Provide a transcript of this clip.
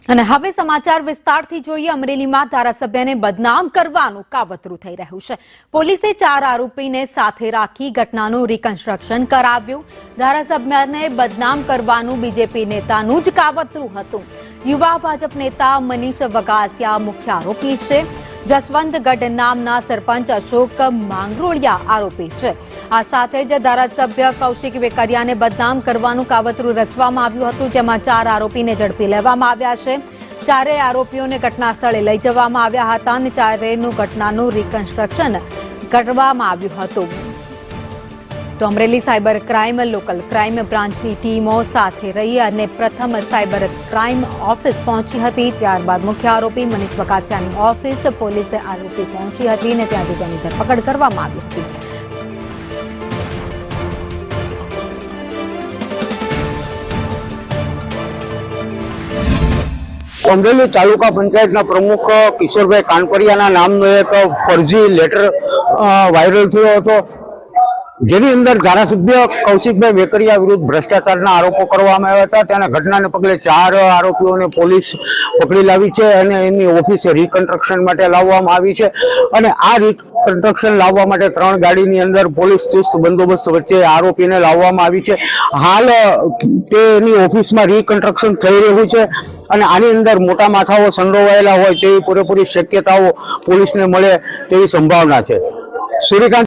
અને હવે સમાચાર વિસ્તારથી જોઈએ। અમરેલીમાં ધારાસભ્યને બદનામ કરવાનું કાવતરું થઈ રહ્યું છે। પોલીસે 4 આરોપીને સાથે રાખી ઘટનાનું રિકન્સ્ટ્રક્શન કરાવ્યું। ધારાસભ્યને બદનામ કરવાનું બીજેપી નેતાનું જ કાવતરું હતું। યુવા ભાજપ નેતા મનીષ વગાસિયા મુખ્ય આરોપી છે। જસવંતગઢ નામના સરપંચ અશોક માંગરોળિયા આરોપી છે। આ સાથે જ ધારાસભ્ય કૌશિક વેકરિયાને બદનામ કરવાનું કાવતરું રચવામાં આવ્યું હતું, જેમાં 4 આરોપીને ઝડપી લેવામાં આવ્યા છે। ચારેય આરોપીઓને ઘટના સ્થળે લઈ જવામાં આવ્યા હતા અને ચારેયનું ઘટનાનું રિકન્સ્ટ્રક્શન કરવામાં આવ્યું હતું। તો Amreli cyber crime local crime બ્રાન્ચની ટીમો સાથે રહી અને પ્રથમ સાયબર ક્રાઇમ ઓફિસ પહોંચી હતી। ત્યારબાદ મુખ્ય આરોપી મનીષ વગાસિયાની ઓફિસ પોલીસે આરોપી પહોંચી હતી અને ત્યાંથી તેની ધરપકડ કરવામાં આવી હતી। અમરેલી તાલુકા પંચાયતના પ્રમુખ કિશોરભાઈ કાનપરિયાના નામનો એક ફરજી લેટર વાયરલ થયો હતો, જેની અંદર ધારાસભ્ય કૌશિકભાઈ વેકરિયા વિરુદ્ધ ભ્રષ્ટાચારના આરોપો કરવામાં આવ્યા હતા। તેના ઘટનાને પગલે 4 આરોપીઓને પોલીસ પકડી લાવી છે અને એમની ઓફિસે રિકન્સ્ટ્રક્શન માટે લાવવામાં આવી છે। અને આ રિકન્સ્ટ્રક્શન લાવવા માટે 3 ગાડીની અંદર પોલીસ ચુસ્ત બંદોબસ્ત વચ્ચે આરોપીને લાવવામાં આવી છે। હાલ તેની ઓફિસમાં રિકન્સ્ટ્રક્શન થઈ રહ્યું છે અને આની અંદર મોટા માથાઓ સંડોવાયેલા હોય તેવી પૂરેપૂરી શક્યતાઓ પોલીસને મળે તેવી સંભાવના છે। સૂર્યકાંત